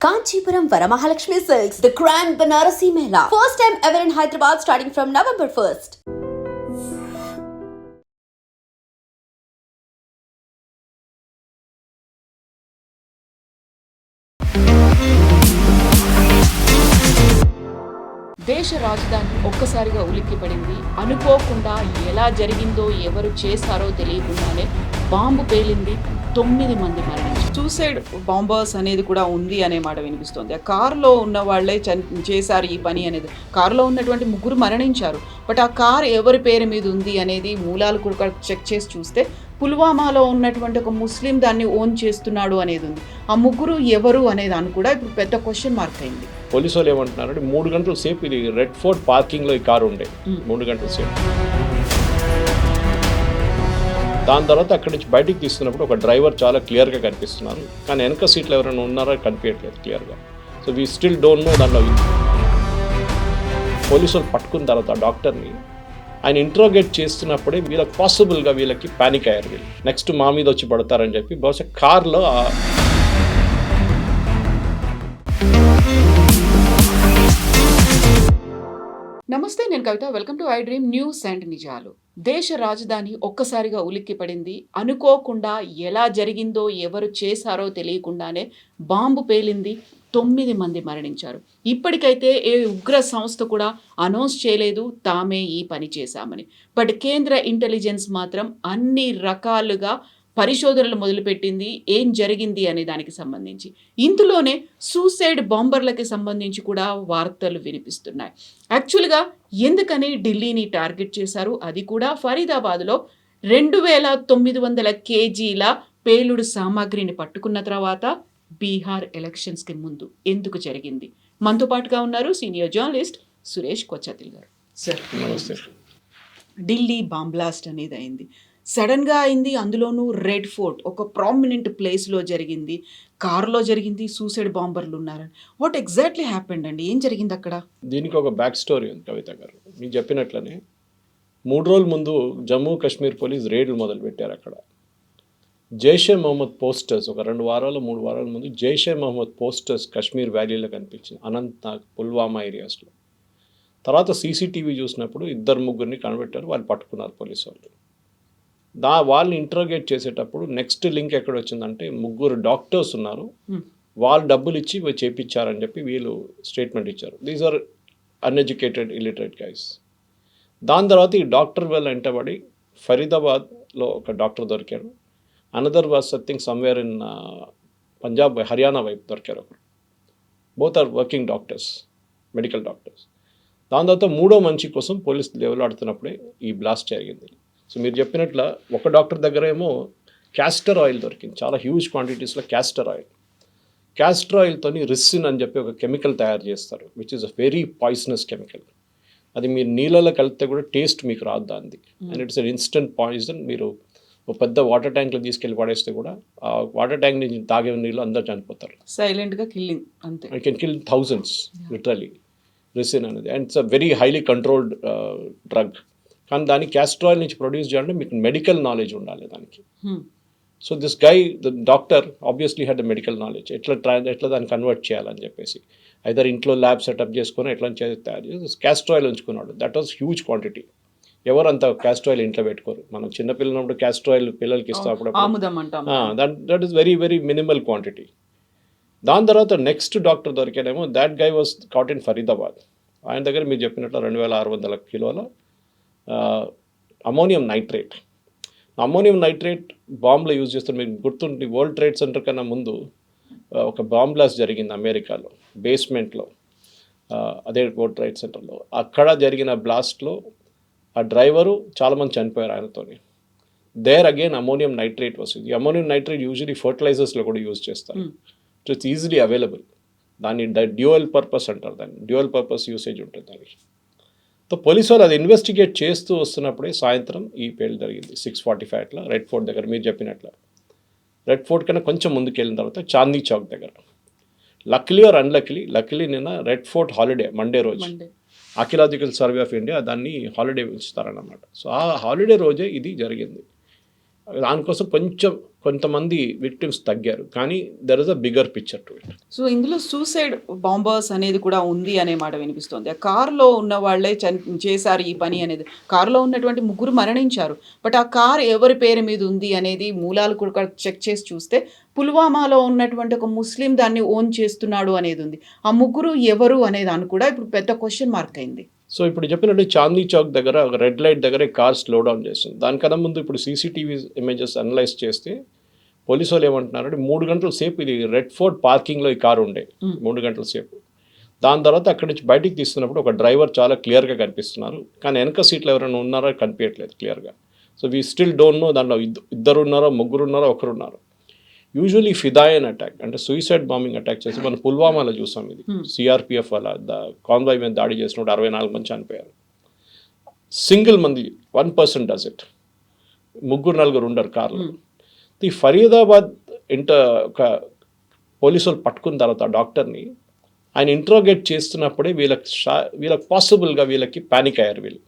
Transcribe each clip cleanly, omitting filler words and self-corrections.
Kanchipuram Varamahalakshmi Silks, the Grand Banarasi Mela. First time ever in Hyderabad starting from November 1st. దేశ రాజధాని ఒక్కసారిగా ఉలిక్కిపడింది. అనుకోకుండా ఎలా జరిగిందో ఎవరు చేశారో తెలియకుండానే బాంబు పేలింది. 9 మంది మరణించారు. సూసైడ్ బాంబర్స్ అనేది కూడా ఉంది అనే మాట వినిపిస్తోంది. ఆ కారులో ఉన్న వాళ్ళే చేశారు ఈ పని అనేది. కారులో ఉన్నటువంటి 3 మరణించారు. బట్ ఆ కార్ ఎవరి పేరు మీద ఉంది అనేది మూలాలు కూడా చెక్ చేసి చూస్తే పుల్వామాలో ఉన్నటువంటి ఒక ముస్లిం దాన్ని ఓన్ చేస్తున్నాడు అనేది ఉంది. ఆ 3 ఎవరు అనే దాన్ని కూడా ఇప్పుడు పెద్ద క్వశ్చన్ మార్క్ అయింది. పోలీసు వాళ్ళు ఏమంటున్నారంటే 3 గంటల సేపు ఇది రెడ్ ఫోర్ట్ పార్కింగ్లో ఈ కారు ఉండే 3 గంటల సేపు. దాని తర్వాత అక్కడి నుంచి బయటికి తీస్తున్నప్పుడు ఒక డ్రైవర్ చాలా క్లియర్గా కనిపిస్తున్నారు, కానీ వెనక సీట్లు ఎవరైనా ఉన్నారో కనిపించట్లేదు క్లియర్గా. So we still don't know. దాంట్లో పోలీసు వాళ్ళు పట్టుకున్న తర్వాత డాక్టర్ని ఆయన ఇంట్రోగేట్ చేస్తున్నప్పుడే వీళ్ళకి పాసిబుల్గా వీళ్ళకి ప్యానిక్ అయ్యారు. వీళ్ళు నెక్స్ట్ మా మీద వచ్చి పడతారని చెప్పి బహుశా కార్లో నమస్తే, నేను Kavitha. Welcome to I dream news and నిజాలు. దేశ రాజధాని ఒక్కసారిగా ఉలిక్కిపడింది. అనుకోకుండా ఎలా జరిగిందో ఎవరు చేశారో తెలియకుండానే బాంబు పేలింది. 9 మంది మరణించారు. ఇప్పటికైతే ఏ ఉగ్ర సంస్థ కూడా అనౌన్స్ చేయలేదు తామే ఈ పని చేశామని. బట్ కేంద్ర ఇంటెలిజెన్స్ మాత్రం అన్ని రకాలుగా పరిశోధనలు మొదలుపెట్టింది ఏం జరిగింది అనే దానికి సంబంధించి. ఇందులోనే సూసైడ్ బాంబర్లకి సంబంధించి కూడా వార్తలు వినిపిస్తున్నాయి. యాక్చువల్గా ఎందుకని ఢిల్లీని టార్గెట్ చేశారు, అది కూడా ఫరీదాబాద్లో 2900 కేజీల పేలుడు సామాగ్రిని పట్టుకున్న తర్వాత బీహార్ ఎలక్షన్స్కి ముందు ఎందుకు జరిగింది? మనతో పాటుగా ఉన్నారు సీనియర్ జర్నలిస్ట్ సురేష్ కొచ్చతిల్ గారు. సార్ నమస్తే. ఢిల్లీ బాంబ్ బ్లాస్ట్ అనేది అయింది, సడన్గా అయింది. అందులోనూ రెడ్ ఫోర్ట్ ఒక ప్రామినెంట్ ప్లేస్లో జరిగింది, కారులో జరిగింది, సూసైడ్ బాంబర్లు ఉన్నారని. వాట్ ఎగ్జాక్ట్లీ హ్యాపెండ్ అండి? ఏం జరిగింది అక్కడ? దీనికి ఒక బ్యాక్ స్టోరీ ఉంది కవిత గారు. మీకు చెప్పినట్లనే 3 రోజుల ముందు జమ్మూ కాశ్మీర్ పోలీస్ రేడ్లు మొదలుపెట్టారు. అక్కడ జైషే మహమ్మద్ పోస్టర్స్ ఒక 2 వారాలు 3 వారాల ముందు జైషే మహమ్మద్ పోస్టర్స్ కాశ్మీర్ వ్యాలీలో కనిపించింది, అనంతనాగ్, పుల్వామా ఏరియాస్లో. తర్వాత సీసీటీవీ చూసినప్పుడు 2-3 కనిపెట్టారు, వాళ్ళు పట్టుకున్నారు పోలీసు వాళ్ళు. వాళ్ళని ఇంట్రోగేట్ చేసేటప్పుడు నెక్స్ట్ లింక్ ఎక్కడ వచ్చిందంటే 3 డాక్టర్స్ ఉన్నారు, వాళ్ళు డబ్బులు ఇచ్చి చేయించారని చెప్పి వీళ్ళు స్టేట్మెంట్ ఇచ్చారు. These are uneducated illiterate guys. దాని తర్వాత ఈ డాక్టర్ వల్ల వెంటబడి ఫరీదాబాద్లో ఒక డాక్టర్ దొరికారు. Another was something somewhere in Punjab Haryana వైపు దొరికారు ఒకరు. Both are working doctors, medical doctors. దాని తర్వాత 3వ మనిషి కోసం పోలీసు లేవలాడుతున్నప్పుడే ఈ బ్లాస్ట్ జరిగింది. సో మీరు చెప్పినట్ల ఒక డాక్టర్ దగ్గర ఏమో క్యాస్టర్ ఆయిల్ దొరికింది, చాలా హ్యూజ్ క్వాంటిటీస్లో క్యాస్టర్ ఆయిల్. క్యాస్టర్ ఆయిల్తో రిసిన్ అని చెప్పి ఒక కెమికల్ తయారు చేస్తారు, which is a very poisonous chemical. అది మీరు నీళ్ళలో కలిపితే కూడా టేస్ట్ మీకు రాదు దాన్ని. And it's an instant poison. మీరు ఒక పెద్ద వాటర్ ట్యాంక్లో తీసుకెళ్ళి పడేస్తే కూడా ఆ వాటర్ ట్యాంక్ నుంచి తాగే నీళ్ళు అందరూ చనిపోతారు. సైలెంట్గా కిల్లింగ్ అంతే. I can kill thousands literally ricin అనేది. And it's a very highly controlled drug. కానీ దాన్ని క్యాస్టర్ ఆయిల్ నుంచి ప్రొడ్యూస్ చేయాలంటే మీకు మెడికల్ నాలెడ్జ్ ఉండాలి దానికి. So this guy the doctor obviously had the medical knowledge, ఎట్లా దాన్ని కన్వర్ట్ చేయాలని చెప్పేసి ఐదర్ ఇంట్లో ల్యాబ్ సెటప్ చేసుకొని ఎట్లా తయారు చేసి క్యాస్టర్ ఆయిల్ ఉంచుకున్నాడు. That was huge quantity. ఎవరు అంత క్యాస్టర్ ఆయిల్ ఇంట్లో పెట్టుకోరు. మనం చిన్నపిల్లనప్పుడు క్యాస్టర్ ఆయిల్ పిల్లలకి ఇస్తాం అప్పుడు. That is very very minimal quantity. దాని తర్వాత నెక్స్ట్ డాక్టర్ దొరికాడేమో, that guy was caught in Faridabad. ఆయన దగ్గర మీరు చెప్పినట్లు 2600 కిలోల అమోనియం నైట్రేట్. అమోనియం నైట్రేట్ బాంబులో యూజ్ చేస్తారు. మీకు గుర్తుండి వరల్డ్ ట్రేడ్ సెంటర్ కన్నా ముందు ఒక బాంబ్ బ్లాస్ట్ జరిగింది అమెరికాలో, బేస్మెంట్లో. అదే వరల్డ్ ట్రేడ్ సెంటర్లో. అక్కడ జరిగిన బ్లాస్ట్లో ఆ డ్రైవరు చాలామంది చనిపోయారు ఆయనతోని. దేర్ అగైన్ అమోనియం నైట్రేట్ వస్తుంది. అమోనియం నైట్రేట్ యూజువలీ ఫర్టిలైజర్స్లో కూడా యూజ్ చేస్తారు. It's easily available. దాన్ని డ్యూయల్ పర్పస్ అంటారు, దాన్ని డ్యూయల్ పర్పస్ యూసేజ్ ఉంటుంది దానికి. సో పోలీసు వాళ్ళు అది ఇన్వెస్టిగేట్ చేస్తూ వస్తున్నప్పుడే సాయంత్రం ఈ పేలు జరిగింది 6:45 అట్లా రెడ్ ఫోర్ట్ దగ్గర. మీరు చెప్పినట్ల రెడ్ ఫోర్ట్ కన్నా కొంచెం ముందుకు వెళ్ళిన తర్వాత చాందీ చౌక్ దగ్గర. లక్లీ ఆర్ లక్లీ నిన్న రెడ్ ఫోర్ట్ హాలిడే, మండే రోజు. ఆర్కియలాజికల్ సర్వే ఆఫ్ ఇండియా దాన్ని హాలిడే ఉంచుతారన్నమాట. సో ఆ హాలిడే రోజే ఇది జరిగింది. దానికోసం కొంతమంది విక్టిమ్స్ తగ్గారు, కానీ there is a bigger picture to it. So ఇందులో సూసైడ్ బాంబర్స్ అనేది కూడా ఉంది అనే మాట వినిపిస్తోంది. ఆ కారులో ఉన్న వాళ్ళే చేశారు ఈ పని అనేది. కారులో ఉన్నటువంటి ముగ్గురు మరణించారు. బట్ ఆ కార్ ఎవరి పేరు మీద ఉంది అనేది మూలాలు కూడా చెక్ చేసి చూస్తే పుల్వామాలో ఉన్నటువంటి ఒక ముస్లిం దాన్ని ఓన్ చేస్తున్నాడు అనేది ఉంది. ఆ ముగ్గురు ఎవరు అనే దాన్ని కూడా ఇప్పుడు పెద్ద క్వశ్చన్ మార్క్ అయింది. సో ఇప్పుడు చెప్పినట్టు చాందీ చౌక్ దగ్గర ఒక రెడ్ లైట్ దగ్గర కార్ స్లో డౌన్ చేస్తుంది. దానికన్నా ముందు ఇప్పుడు సీసీటీవీ ఇమేజెస్ అనలైజ్ చేస్తే పోలీసు వాళ్ళు ఏమంటున్నారంటే 3 గంటల సేపు ఇది రెడ్ ఫోర్ట్ పార్కింగ్లో ఈ కారు ఉండే 3 గంటల సేపు. దాని తర్వాత అక్కడి నుంచి బయటికి తీస్తున్నప్పుడు ఒక డ్రైవర్ చాలా క్లియర్గా కనిపిస్తున్నారు, కానీ వెనక సీట్లో ఎవరైనా ఉన్నారో కనిపించట్లేదు క్లియర్గా. So we still don't know దాంట్లో ఇద్దరు ఉన్నారో, ముగ్గురు ఉన్నారో, ఒకరు ఉన్నారు. యూజువలీ ఫిదాయన్ అటాక్ అంటే సూసైడ్ బాంబింగ్ అటాక్ చేసి మనం పుల్వామాలో చూసాం. ఇది సిఆర్పిఎఫ్ వల్ల కాన్వాయ్ మీద దాడి చేసినప్పుడు 64 మంది చనిపోయారు. సింగిల్ మంది 1% డస్ ఇట్. 3-4 ఉండరు కార్లో. ఈ ఫరీదాబాద్ ఒక పోలీసు వాళ్ళు పట్టుకున్న తర్వాత డాక్టర్ని ఆయన ఇంట్రోగేట్ చేస్తున్నప్పుడే వీళ్ళకి పాసిబుల్గా వీళ్ళకి ప్యానిక్ అయ్యారు. వీళ్ళు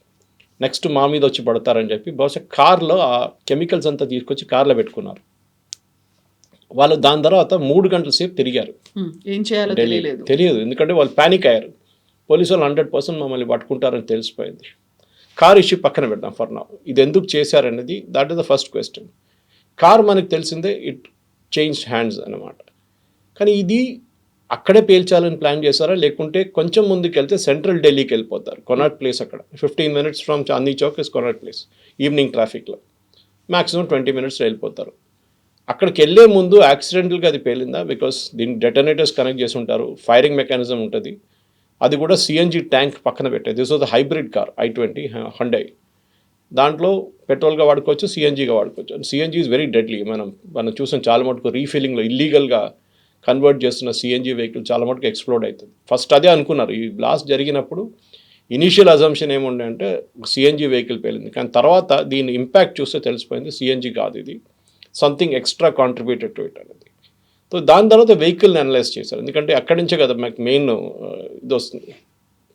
నెక్స్ట్ మా మీద వచ్చి పడతారని చెప్పి బహుశా కార్లో ఆ కెమికల్స్ అంతా తీసుకొచ్చి కార్లో పెట్టుకున్నారు. వాళ్ళు దాని తర్వాత 3 గంటల సేపు తిరిగారు. ఏం చేయాలో తెలియదు, ఎందుకంటే వాళ్ళు ప్యానిక్ అయ్యారు. పోలీసు వాళ్ళు 100% మమ్మల్ని పట్టుకుంటారని తెలిసిపోయింది. కార్ ఇష్యూ పక్కన పెడదాం ఫర్ నౌ. ఇది ఎందుకు చేశారనేది that is the first question. Car మనకు తెలిసిందే ఇట్ చేంజ్ హ్యాండ్స్ అన్నమాట. కానీ ఇది అక్కడే పేల్చాలని ప్లాన్ చేశారా, లేకుంటే కొంచెం ముందుకు వెళ్తే సెంట్రల్ ఢిల్లీకి వెళ్ళిపోతారు. కొనాట్ ప్లేస్ అక్కడ 15 minutes from Chandni Chowk is Connaught place. Evening ట్రాఫిక్లో మ్యాక్సిమం 20 minutes వెళ్ళిపోతారు. అక్కడికి వెళ్ళే ముందు యాక్సిడెంటల్గా అది పేలిందా, బికాస్ దీనికి డెటనేటర్స్ కనెక్ట్ చేసి ఉంటారు, ఫైరింగ్ మెకానిజం ఉంటుంది. అది కూడా సిఎన్జి ట్యాంక్ పక్కన పెట్టేది. This was hybrid car i20 హండై. దాంట్లో పెట్రోల్గా వాడుకోవచ్చు, సిఎన్జిగా వాడుకోవచ్చు. And CNG is very deadly. మనం చూసాం చాలా మటుకు రీఫిల్లింగ్లో ఇల్లీగల్గా కన్వర్ట్ చేస్తున్న సిఎన్జి వెహికల్ చాలా మటుకు ఎక్స్ప్లోడ్ అవుతుంది. ఫస్ట్ అదే అనుకున్నారు. ఈ బ్లాస్ట్ జరిగినప్పుడు ఇనీషియల్ అజంప్షన్ ఏముండే అంటే సిఎన్జి వెహికల్ పేలింది, కానీ తర్వాత దీని ఇంపాక్ట్ చూస్తే తెలిసిపోయింది సిఎన్జి కాదు, ఇది something extra contributed to it అనేది. సో దాని తర్వాత వెహికల్ని అనలైజ్ చేశారు, ఎందుకంటే అక్కడి నుంచే కదా మాకు మెయిన్ ఇది వస్తుంది,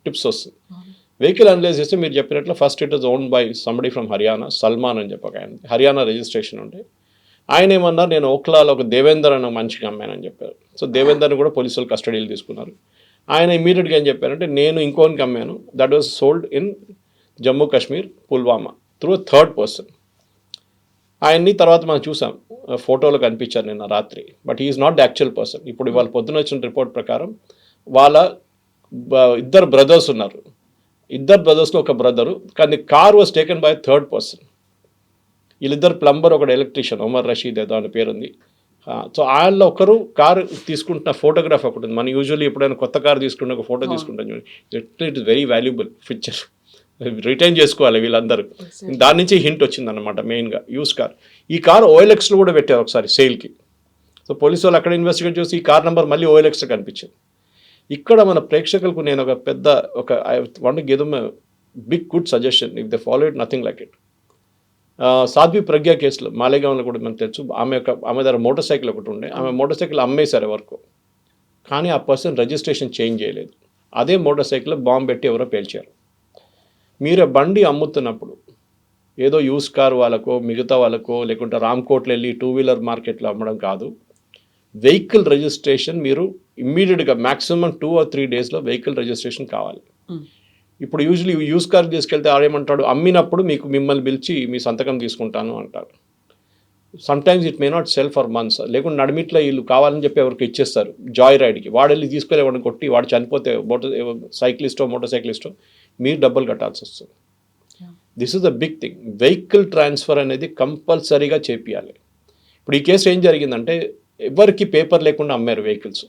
టిప్స్ వస్తుంది. వెహికల్ అనలైజ్ చేస్తే మీరు చెప్పినట్లు first it is owned by somebody from Haryana, Salman అని చెప్పక ఆయన హర్యానా రిజిస్ట్రేషన్ ఉంటే ఆయన ఏమన్నారు, నేను ఓక్లాలో ఒక దేవేందర్ అనే మంచిగా అమ్మానని చెప్పారు. సో దేవేందర్ని కూడా పోలీసులు కస్టడీలు తీసుకున్నారు. ఆయన ఇమీడియట్గా ఏం చెప్పారంటే నేను ఇంకోనికి అమ్మాను, that was sold in Jammu Kashmir Pulwama through third person. ఆయన్ని తర్వాత మనం చూసాం, ఫోటోలో కనిపించారు నిన్న రాత్రి, but he is not the actual person. ఇప్పుడు వాళ్ళ పొద్దున వచ్చిన రిపోర్ట్ ప్రకారం వాళ్ళ ఇద్దరు బ్రదర్స్ ఉన్నారు, ఇద్దరు బ్రదర్స్లో ఒక బ్రదరు, కానీ car was taken by third person. వీళ్ళిద్దరు ప్లంబర్, ఒకడు ఎలక్ట్రీషియన్, ఉమర్ రషీద్ ఏదో అని పేరు ఉంది. సో ఆయనలో ఒకరు కారు తీసుకుంటున్న ఫోటోగ్రాఫ్ ఒకటి ఉంది. మనం యూజువల్లీ ఎప్పుడైనా కొత్త కారు తీసుకుంటే ఒక ఫోటో తీసుకుంటాం చూడండి, it is very valuable picture, retain చేసుకోవాలి వీళ్ళందరూ. దాని నుంచి హింట్ వచ్చిందన్నమాట మెయిన్గా యూస్ కార్. ఈ కార్ OLXలో కూడా పెట్టారు ఒకసారి సేల్కి. సో పోలీసు వాళ్ళు అక్కడ ఇన్వెస్టిగేట్ చేసి ఈ కార్ నెంబర్ మళ్ళీ OLXలో కనిపించింది. ఇక్కడ మన ప్రేక్షకులకు నేను ఒక I want to give them big good suggestion, if they follow it nothing like it. Sadhvi Pragya కేసులో మాలేగాంలో కూడా మనకు తెలుసు, ఆమె దగ్గర మోటార్ సైకిల్ ఒకటి ఉండే, ఆమె మోటార్ సైకిల్ అమ్మేశారు ఎవరికో, కానీ ఆ పర్సన్ రిజిస్ట్రేషన్ చేంజ్ చేయలేదు. అదే మోటార్ సైకిల్లో బాంబు పెట్టి ఎవరో పేల్చారు. మీరు బండి అమ్ముతున్నప్పుడు ఏదో యూస్ కార్ వాళ్ళకో మిగతా వాళ్ళకో లేకుంటే రామ్కోట్లో వెళ్ళి 2-wheeler మార్కెట్లో అమ్మడం కాదు. వెహికల్ రిజిస్ట్రేషన్ మీరు ఇమ్మీడియట్గా మ్యాక్సిమం 2 or 3 daysలో వెహికల్ రిజిస్ట్రేషన్ కావాలి. ఇప్పుడు యూజువలీ యూస్ కార్ తీసుకెళ్తే ఆడేమంటాడు, అమ్మినప్పుడు మిమ్మల్ని పిలిచి మీ సంతకం తీసుకుంటాను అంటారు. Sometimes it may not cell for months, లేకుంటే నడిమిట్లో వీళ్ళు కావాలని చెప్పి ఎవరికి ఇచ్చేస్తారు జాయ్ రైడ్కి, వాడు వెళ్ళి తీసుకెళ్ళి ఎవరిని కొట్టి వాడు చనిపోతే మోటార్ సైక్లిస్టో మీరు డబ్బులు కట్టాల్సి వస్తుంది. This is the big thing. Vehicle transfer అనేది కంపల్సరీగా చేపియాలి. ఇప్పుడు ఈ కేసు ఏం జరిగిందంటే ఎవరికి పేపర్ లేకుండా అమ్మారు వెహికల్స్,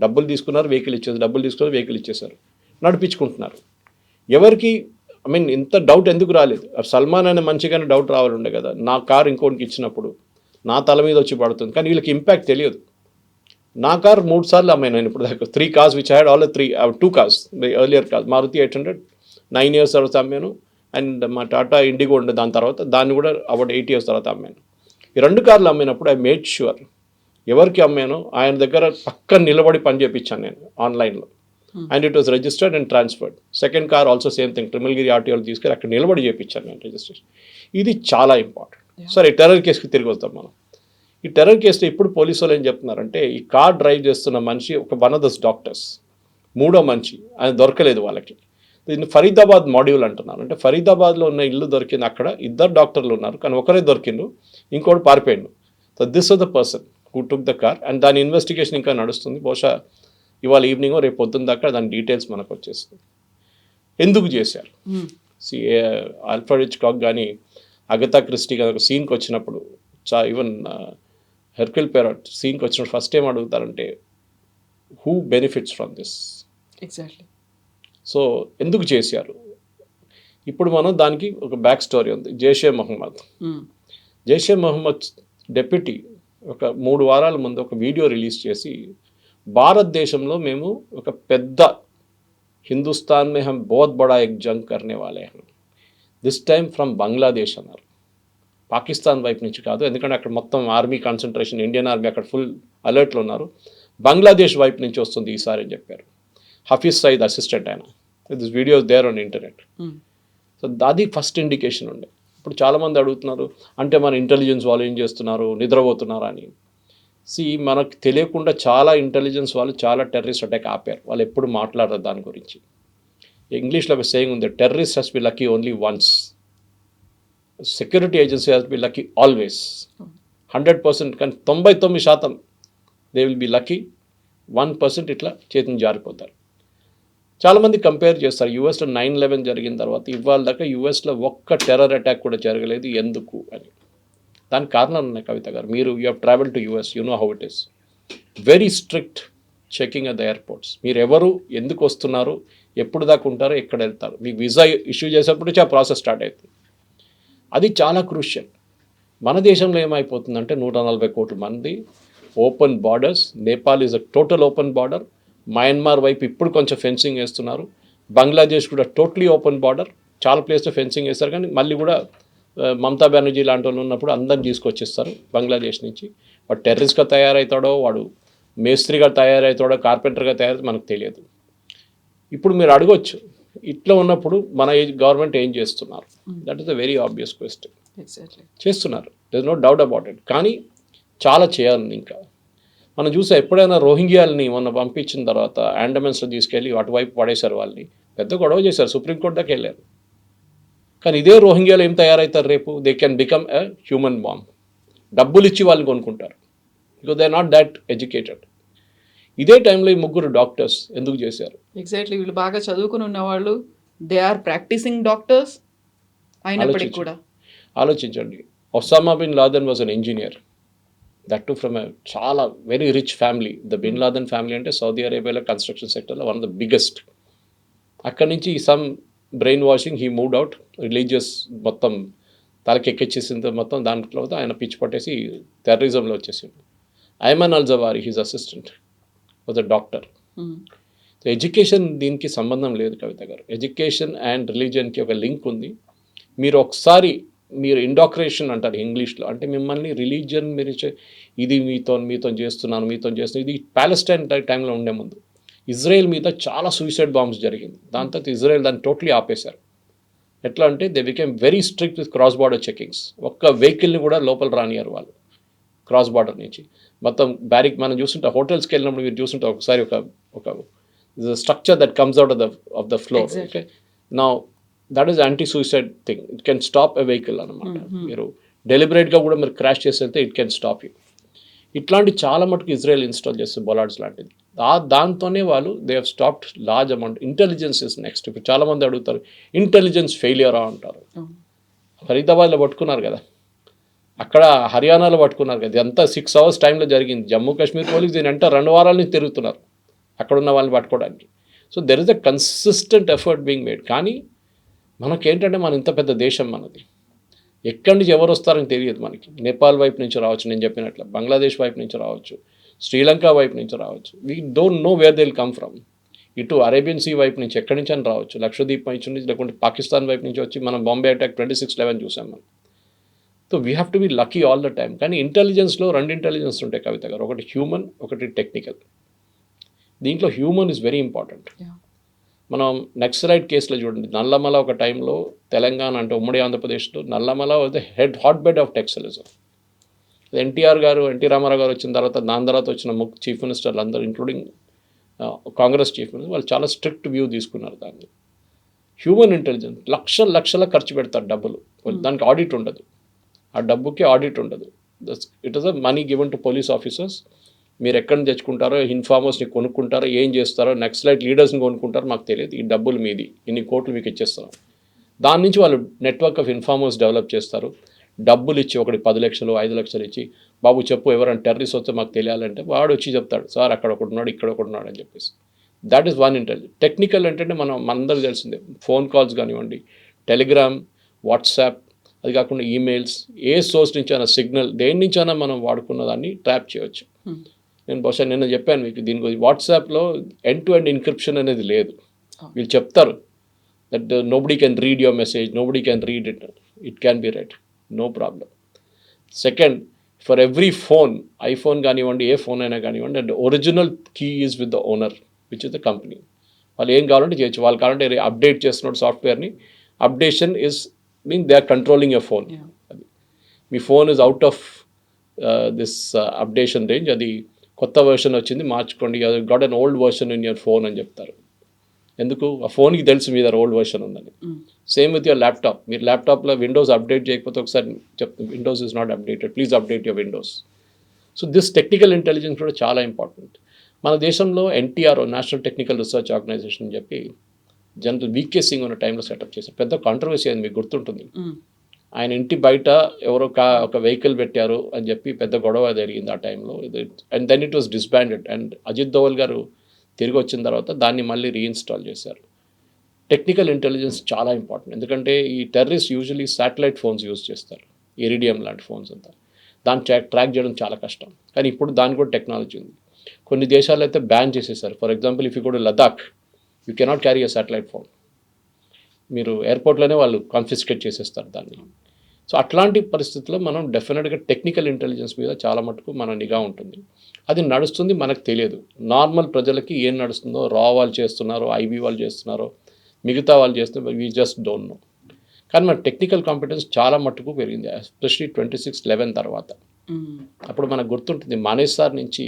డబ్బులు తీసుకున్నారు వెహికల్ ఇచ్చేసారు, డబ్బులు తీసుకున్నారు వెహికల్ ఇచ్చేసారు, నడిపించుకుంటున్నారు. ఎవరికి ఇంత డౌట్ ఎందుకు రాలేదు? సల్మాన్ అనే మంచిగానే డౌట్ రావాలి ఉండే కదా, నా కారు ఇంకోటికి ఇచ్చినప్పుడు నా తల మీద వచ్చి పడుతుంది, కానీ వీళ్ళకి ఇంపాక్ట్ తెలియదు. నా కార్ 3 సార్లు అమ్మాను ఇప్పుడు దాకా. 3 cars which had all 2 cars, the earlier cars. Maruti 800 9 years తర్వాత అమ్మాను, అండ్ మా టాటా ఇండిగో ఉండే దాని తర్వాత, దాన్ని కూడా అబౌట్ 8 years తర్వాత అమ్మాను. ఈ 2 కార్లు అమ్మినప్పుడు ఐ మేడ్ ష్యూర్ ఎవరికి అమ్మానో ఆయన దగ్గర పక్కన నిలబడి పని చేయించాను నేను ఆన్లైన్లో, and it was registered and transferred. Second car also same thing, Trimulgherry ఆర్టీఓలు తీసుకెళ్ళి అక్కడ నిలబడి చేయించాను నేను రిజిస్ట్రేషన్. ఇది చాలా ఇంపార్టెంట్. సరే టెర్రర్ కేసుకి తిరిగి వద్దాం మనం. ఈ టెర్రర్ కేసులో ఇప్పుడు పోలీసు వాళ్ళు ఏం చెప్తున్నారంటే ఈ కార్ డ్రైవ్ చేస్తున్న మనిషి వన్ ఆఫ్ ద డాక్టర్స్, మూడో మనిషి, ఆయన దొరకలేదు వాళ్ళకి. దీన్ని ఫరీదాబాద్ మాడ్యూల్ అంటున్నారు. అంటే ఫరీదాబాద్లో ఉన్న ఇల్లు దొరికింది, అక్కడ ఇద్దరు డాక్టర్లు ఉన్నారు కానీ ఒకరే దొరికిండు, ఇంకోటి పారిపోయిండు. So this was the person who took the car and దాని ఇన్వెస్టిగేషన్ ఇంకా నడుస్తుంది. బహుశా ఇవాళ ఈవినింగ్ రేపు పొద్దున్న దాకా దాని డీటెయిల్స్ మనకు వచ్చేస్తుంది. ఎందుకు చేశారు? ఆల్ఫ్రెడ్ హిచ్కాక్ కానీ అగతా క్రిస్టీ కానీ ఒక సీన్కి వచ్చినప్పుడు ఈవెన్ హెర్క్యుల్ పెరాట్ సీన్కి వచ్చినప్పుడు ఫస్ట్ ఏం అడుగుతారంటే who benefits from this. Exactly. So ఎందుకు చేశారు? ఇప్పుడు మనం దానికి ఒక బ్యాక్ స్టోరీ ఉంది. జైషే మహమ్మద్ డెప్యూటీ ఒక 3 వారాల ముందు ఒక వీడియో రిలీజ్ చేసి భారతదేశంలో మేము ఒక పెద్ద హిందుస్థాన్ మే హమ్ బహుత్ బడా ఎక్ జంగ్ కర్నే వాలే హం, దిస్ టైమ్ ఫ్రమ్ బంగ్లాదేశ్ అన్నారు. పాకిస్తాన్ వైపు నుంచి కాదు, ఎందుకంటే అక్కడ మొత్తం ఆర్మీ కాన్సన్ట్రేషన్, ఇండియన్ ఆర్మీ అక్కడ ఫుల్ అలర్ట్లో ఉన్నారు. బంగ్లాదేశ్ వైపు నుంచి వస్తుంది ఈసారి అని చెప్పారు. హఫీజ్ సయీద్ అసిస్టెంట్ ఆయన. This videos there on internet. So అది ఫస్ట్ ఇండికేషన్ ఉండే. ఇప్పుడు చాలామంది అడుగుతున్నారు అంటే మన ఇంటెలిజెన్స్ వాళ్ళు ఏం చేస్తున్నారు, నిద్రపోతున్నారా అని. మనకు తెలియకుండా చాలా ఇంటెలిజెన్స్ వాళ్ళు చాలా టెర్రరిస్ట్ అటాక్ ఆపారు. వాళ్ళు ఎప్పుడు మాట్లాడరు దాని గురించి. ఇంగ్లీష్లో ఒక సేయింగ్ ఉంది, terrorist has B lucky only once, security agency has B lucky always. 100%, కానీ 99% దే విల్ బి లక్కీ, 1% ఇట్లా చేతిని జారిపోతారు. చాలామంది కంపేర్ చేస్తారు యూఎస్లో 9/11 జరిగిన తర్వాత ఇవాళ దాకా యూఎస్లో ఒక్క టెర్రర్ అటాక్ కూడా జరగలేదు, ఎందుకు అని. దానికి కారణాలు ఉన్నాయి కవిత గారు. మీరు you have travel to US, you know how it is. Very strict checking at the airports. మీరు ఎవరు, ఎందుకు వస్తున్నారు, ఎప్పుడు దాకా ఉంటారో, ఎక్కడ వెళ్తారు, మీకు వీసా ఇష్యూ చేసేప్పటి నుంచి ఆ ప్రాసెస్ స్టార్ట్ అవుతుంది. అది చాలా క్రూషియల్. మన దేశంలో ఏమైపోతుందంటే 140 కోట్ల మంది, open borders. Nepal is a total open border. Myanmar వైపు ఇప్పుడు కొంచెం ఫెన్సింగ్ వేస్తున్నారు. బంగ్లాదేశ్ కూడా టోటలీ ఓపెన్ బార్డర్. చాలా ప్లేస్లో ఫెన్సింగ్ వేస్తారు, కానీ మళ్ళీ కూడా మమతా బెనర్జీ లాంటి వాళ్ళు ఉన్నప్పుడు అందరిని తీసుకొచ్చేస్తారు బంగ్లాదేశ్ నుంచి. వాడు టెర్రరిస్ట్గా తయారవుతాడో, వాడు మేస్త్రిగా తయారవుతాడో, కార్పెంటర్గా తయారైతే మనకు తెలియదు. ఇప్పుడు మీరు అడగొచ్చు, ఇట్లా ఉన్నప్పుడు మన గవర్నమెంట్ ఏం చేస్తున్నారు? That is a very obvious question. చేస్తున్నారు, there is no doubt about it. కానీ చాలా చేయాలి ఇంకా. మనం చూసా ఎప్పుడైనా రోహింగ్యాలని మొన్న పంపించిన తర్వాత అండమాన్స్లో తీసుకెళ్ళి అటువైపు పడేశారు. వాళ్ళని పెద్ద గొడవ చేశారు, సుప్రీంకోర్టు దాకా వెళ్ళారు. కానీ ఇదే రోహింగ్యాలు ఏం తయారవుతారు రేపు? They can become a human bomb. డబ్బులు ఇచ్చి వాళ్ళని కొనుక్కుంటారు, because they are not that educated. ఇదే టైంలో ఈ 3 డాక్టర్స్ ఎందుకు చేశారు? ఎగ్జాక్ట్లీ. వీళ్ళు బాగా చదువుకుని ఉన్నవాళ్ళు, దే ఆర్ ప్రాక్టీసింగ్ డాక్టర్స్ అయినప్పటికీ కూడా. ఆలోచించండి, Osama bin Laden was an engineer, that too from చాలా very rich family. The bin Laden family అంటే సౌదీ అరేబియాలో కన్స్ట్రక్షన్ సెక్టర్లో వన్ ఆఫ్ ద బిగ్గెస్ట్. అక్కడి నుంచి some brain washing, he moved out, religious మొత్తం తలకెక్కిచ్చేసిన మొత్తం దాంట్లో ఆయన పిచ్చి పట్టేసి టెర్రరిజంలో వచ్చేసిండు. Ayman al Zawahiri, his assistant, was a doctor. So education దీనికి సంబంధం లేదు కవిత గారు. ఎడ్యుకేషన్ అండ్ రిలీజియన్కి ఒక లింక్ ఉంది. మీరు ఒకసారి మీరు ఇండాక్రేషన్ అంటారు ఇంగ్లీష్లో, అంటే మిమ్మల్ని రిలీజియన్ మీరు ఇది మీతో చేస్తున్నాను. ఇది ప్యాలెస్టైన్ టైంలో ఉండే ముందు ఇజ్రాయెల్ మీద చాలా సూసైడ్ బాంబ్స్ జరిగింది. దాని తర్వాత ఇజ్రాయెల్ దాన్ని టోటలీ ఆపేశారు. ఎట్లా అంటే they became very strict with cross border checkings. ఒక్క వెహికల్ని కూడా లోపల రానియారు వాళ్ళు క్రాస్ బార్డర్ నుంచి. మొత్తం మనం చూస్తుంటే హోటల్స్కి వెళ్ళినప్పుడు మీరు చూస్తుంటే ఒకసారి ఒక structure that comes out of the floor. Okay, now that is anti suicide thing. It can stop a vehicle అనమాట. మీరు డెలిబరేట్గా కూడా మీరు క్రాష్ చేసి వెళ్తే ఇట్ కెన్ స్టాప్ యూ. ఇట్లాంటి చాలా మటుకు ఇజ్రాయెల్ ఇన్స్టాల్ చేస్తుంది, బొలార్డ్స్ లాంటిది. దాంతోనే వాళ్ళు they have stopped large amount. Intelligence is next. ఇప్పుడు చాలామంది అడుగుతారు ఇంటెలిజెన్స్ ఫెయిలియరా అంటారు. ఫరీదాబాద్లో పట్టుకున్నారు కదా, అక్కడ హర్యానాలో పట్టుకున్నారు కదా, ఇదంతా 6 hours టైంలో జరిగింది. జమ్మూ కాశ్మీర్ పోలీస్ దీని అంటే 2 వారాల నుంచి తిరుగుతున్నారు అక్కడున్న వాళ్ళని పట్టుకోవడానికి. So there is a consistent effort being made. కానీ మనకేంటంటే మన ఇంత పెద్ద దేశం మనది, ఎక్కడి నుంచి ఎవరు వస్తారని తెలియదు మనకి. నేపాల్ వైపు నుంచి రావచ్చు, నేను చెప్పినట్లు బంగ్లాదేశ్ వైపు నుంచి రావచ్చు, శ్రీలంక వైపు నుంచి రావచ్చు. We don't know where they will come from. ఇటు అరేబియన్ సీ వైపు నుంచి ఎక్కడి నుంచి అని రావచ్చు, లక్షద్వీప్ వైపు నుంచి, లేకుంటే పాకిస్తాన్ వైపు నుంచి వచ్చి మనం బాంబే అటాక్ 26/11 చూసాం మనం. So we have to be lucky all the time. కానీ ఇంటెలిజెన్స్లో 2 ఇంటెలిజెన్స్ ఉంటాయి కవిత గారు, ఒకటి హ్యూమన్, ఒకటి టెక్నికల్. దీంట్లో హ్యూమన్ ఇస్ వెరీ ఇంపార్టెంట్. మనం నక్సలైట్ కేసులో చూడండి, నల్లమల ఒక టైంలో తెలంగాణ అంటే ఉమ్మడి ఆంధ్రప్రదేశ్లో Nallamala was the hotbed of textilism. NT Rama Rao గారు వచ్చిన తర్వాత దాని తర్వాత వచ్చిన చీఫ్ మినిస్టర్లు అందరూ ఇంక్లూడింగ్ కాంగ్రెస్ చీఫ్ మినిస్టర్ వాళ్ళు చాలా స్ట్రిక్ట్ వ్యూ తీసుకున్నారు దాన్ని. హ్యూమన్ ఇంటెలిజెన్స్ లక్షల ఖర్చు పెడతారు డబ్బులు, దానికి ఆడిట్ ఉండదు, ఆ డబ్బుకి ఆడిట్ ఉండదు. It is a money given to police officers. మీరు ఎక్కడ తెచ్చుకుంటారో, ఇన్ఫార్మర్స్ని కొనుక్కుంటారో, ఏం చేస్తారో, నక్సలైట్ లీడర్స్ని కొనుక్కుంటారో మాకు తెలియదు, ఈ డబ్బులు మీది, ఇన్ని కోట్లు మీకు ఇచ్చేస్తున్నాం. దాని నుంచి వాళ్ళు నెట్వర్క్ ఆఫ్ ఇన్ఫార్మర్స్ డెవలప్ చేస్తారు. డబ్బులు ఇచ్చి ఒకటి 10 లక్షలు 5 లక్షలు ఇచ్చి, బాబు చెప్పు ఎవరైనా టెర్రరిస్ట్ వస్తే మాకు తెలియాలంటే వాడు వచ్చి చెప్తాడు, సార్ అక్కడ ఒకటి ఉన్నాడు, ఇక్కడ ఒకటి ఉన్నాడు అని చెప్పేసి. That is one intelligence. Technical అంటే మనందరికీ తెలిసిందే, ఫోన్ కాల్స్ కానివ్వండి, టెలిగ్రామ్, వాట్సాప్, అది కాకుండా ఈమెయిల్స్, ఏ సోర్స్ నుంచి అయినా, సిగ్నల్, దేని నుంచి అయినా మనం వాడుకున్న దాన్ని ట్రాప్ చేయవచ్చు. నేను బహుశా నిన్న చెప్పాను మీకు దీని గురించి. వాట్సాప్లో ఎండ్ టు ఎండ్ ఎన్క్రిప్షన్ అనేది లేదు. వీళ్ళు చెప్తారు that nobody can read your message, nobody can read it, it can be read, no problem. Second, for every phone, iPhone కానివ్వండి, ఏ ఫోన్ అయినా కానివ్వండి, and original key is with the owner which is the company. వాళ్ళు ఏం కావాలంటే చేయొచ్చు. వాళ్ళు కావాలంటే అప్డేట్ చేస్తున్నాడు సాఫ్ట్వేర్ని, updation is mean they are controlling your phone. అది మీ phone is out of this updation range, అది కొత్త వర్షన్ వచ్చింది మార్చుకోండి, got an old version in your phone అని చెప్తారు. ఎందుకు? ఆ ఫోన్కి తెలుసు మీ దగ్గర ఓల్డ్ వర్షన్ ఉందని. Same with your laptop. మీరు ల్యాప్టాప్లో విండోస్ అప్డేట్ చేయకపోతే ఒకసారి చెప్తాను, windows is not updated, please update your windows. So this technical intelligence కూడా చాలా ఇంపార్టెంట్. మన దేశంలో NTR, national technical research organisation అని చెప్పి జనరల్ వీకే సింగ్ ఉన్న టైంలో సెటప్ చేశారు. పెద్ద కాంట్రవర్సీ అయింది, మీకు గుర్తుంటుంది. ఆయన ఇంటి బయట ఎవరో ఒక వెహికల్ పెట్టారు అని చెప్పి పెద్ద గొడవ జరిగింది ఆ టైంలో. And then it was disbanded. And Ajit Doval గారు తిరిగి వచ్చిన తర్వాత దాన్ని మళ్ళీ రీఇన్స్టాల్ చేశారు. టెక్నికల్ ఇంటెలిజెన్స్ చాలా ఇంపార్టెంట్. ఎందుకంటే ఈ terrorist usually satellite phones use చేస్తారు, ఇరిడియం లాంటి ఫోన్స్ అంతా. దాన్ని ట్రాక్ చేయడం చాలా కష్టం. కానీ ఇప్పుడు దానికి కూడా టెక్నాలజీ ఉంది. కొన్ని దేశాల్లో అయితే బ్యాన్ చేసేసారు. For example, if you go to Ladakh, you cannot carry a satellite phone. మీరు ఎయిర్పోర్ట్లోనే వాళ్ళు కాన్ఫిస్కేట్ చేసేస్తారు దాన్ని. సో అట్లాంటి పరిస్థితుల్లో మనం డెఫినెట్గా టెక్నికల్ ఇంటెలిజెన్స్ మీద చాలా మటుకు మన నిఘా ఉంటుంది. అది నడుస్తుంది, మనకు తెలియదు. నార్మల్ ప్రజలకి ఏం నడుస్తుందో, రా వాళ్ళు చేస్తున్నారో, ఐబీ వాళ్ళు చేస్తున్నారో, మిగతా వాళ్ళు చేస్తున్నారో, వీ జస్ట్ డోంట్ నో. కానీ మన టెక్నికల్ కాంపిటెన్స్ చాలా మట్టుకు పెరిగింది, ఎస్పెషలీ 26/11 తర్వాత. అప్పుడు మనకు గుర్తుంటుంది, మానేసార్ నుంచి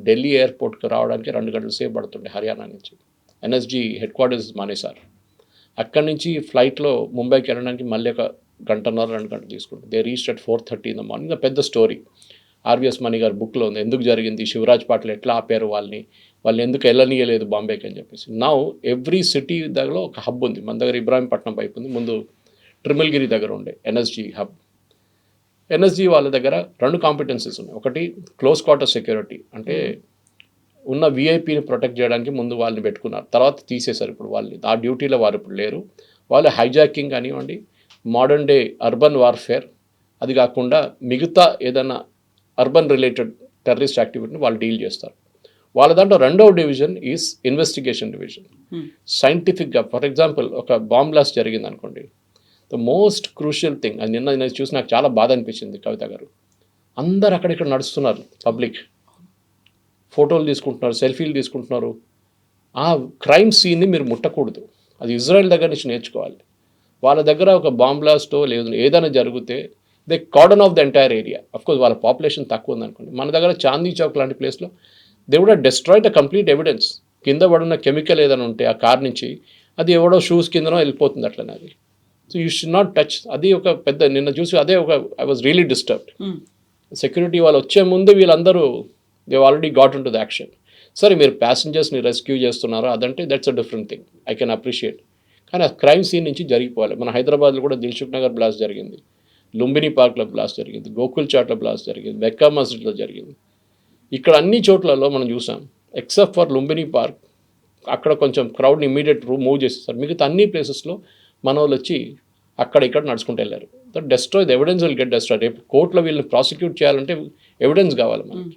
ఢిల్లీ ఎయిర్పోర్ట్కి రావడానికి 2 గంటల సేపు పడుతుండే హర్యానా నుంచి. NSG headquarters Manesar. అక్కడి నుంచి ఫ్లైట్లో ముంబైకి వెళ్ళడానికి మళ్ళీ ఒక 1.5-2 గంటలు తీసుకుంటుంది. They reached at 4:30 in the morning. పెద్ద స్టోరీ ఆర్వీఎస్ మణి గారి బుక్లో ఉంది, ఎందుకు జరిగింది, శివరాజ్ పాటిల్ ఎట్లా ఆపారు వాళ్ళని ఎందుకు వెళ్ళనీయలేదు బాంబేకి అని చెప్పేసి. నౌ ఎవ్రీ సిటీ దగ్గర ఒక హబ్ ఉంది. మన దగ్గర ఇబ్రాహీంపట్నం వైపు ఉంది, ముందు ట్రిమిల్గిరి దగ్గర ఉండే ఎన్ఎస్జీ హబ్. ఎన్ఎస్జీ వాళ్ళ దగ్గర 2 కాంపిటెన్సీస్ ఉన్నాయి. ఒకటి క్లోజ్ క్వార్టర్ సెక్యూరిటీ, అంటే ఉన్న విఐపీని ప్రొటెక్ట్ చేయడానికి ముందు వాళ్ళని పెట్టుకున్నారు, తర్వాత తీసేశారు. ఇప్పుడు వాళ్ళని ఆ డ్యూటీలో వారు ఇప్పుడు లేరు. వాళ్ళు హైజాకింగ్ కానివ్వండి, మోడర్న్ డే అర్బన్ వార్ఫేర్, అది కాకుండా మిగతా ఏదైనా అర్బన్ రిలేటెడ్ టెర్రరిస్ట్ యాక్టివిటీని వాళ్ళు డీల్ చేస్తారు. వాళ్ళ దాంట్లో 2వ డివిజన్ ఈజ్ ఇన్వెస్టిగేషన్ డివిజన్. సైంటిఫిక్గా, ఫర్ ఎగ్జాంపుల్, ఒక బాంబ్ బ్లాస్ట్ జరిగింది అనుకోండి, ద మోస్ట్ క్రూషియల్ థింగ్, అది నేను చూసి నాకు చాలా బాధ అనిపించింది కవిత గారు, అందరు అక్కడిక్కడ నడుస్తున్నారు, పబ్లిక్ ఫోటోలు తీసుకుంటున్నారు, సెల్ఫీలు తీసుకుంటున్నారు. ఆ క్రైమ్ సీన్ని మీరు ముట్టకూడదు. అది ఇజ్రాయెల్ దగ్గర నుంచి నేర్చుకోవాలి. వాళ్ళ దగ్గర ఒక బాంబ్ బ్లాస్టో లేదు ఏదైనా జరిగితే they cordon off the entire area. Of course వాళ్ళ పాపులేషన్ తక్కువ ఉందనుకోండి. మన దగ్గర చాందీ చౌక్ లాంటి ప్లేస్లో they would destroy the complete evidence. కింద పడున్న కెమికల్ ఏదైనా ఉంటే ఆ కార్ నుంచి, అది ఎవడో షూస్ కిందనో వెళ్ళిపోతుంది అట్లనే అది. So you should not touch. అది ఒక పెద్ద, నిన్న చూసి అదే ఒక I was really disturbed. Security వాళ్ళు వచ్చే ముందు వీళ్ళందరూ they already got in to the action. సరే, మీరు ప్యాసింజర్స్ని రెస్క్యూ చేస్తున్నారో అదంటే that's a different thing, I can appreciate. కానీ ఆ క్రైమ్ సీన్ నుంచి జరిగిపోవాలి. మన హైదరాబాద్లో కూడా దిల్సుఖ్ నగర్ బ్లాస్ట్ జరిగింది, లుంబిని పార్క్లో బ్లాస్ట్ జరిగింది, గోకుల్ చాట్లో బ్లాస్ట్ జరిగింది, మెక్కా మస్జిద్లో జరిగింది. ఇక్కడ అన్ని చోట్లలో మనం చూసాం, ఎక్సెప్ట్ ఫర్ లుంబిని పార్క్, అక్కడ కొంచెం క్రౌడ్ని ఇమీడియట్ మూవ్ చేసేస్తారు. మిగతా అన్ని ప్లేసెస్లో మన వాళ్ళు వచ్చి అక్కడ ఇక్కడ నడుచుకుంటూ వెళ్ళారు. That destroy the evidence will get destroy. రేపు కోర్టులో వీళ్ళని ప్రాసిక్యూట్ చేయాలంటే ఎవిడెన్స్ కావాలి మనకి.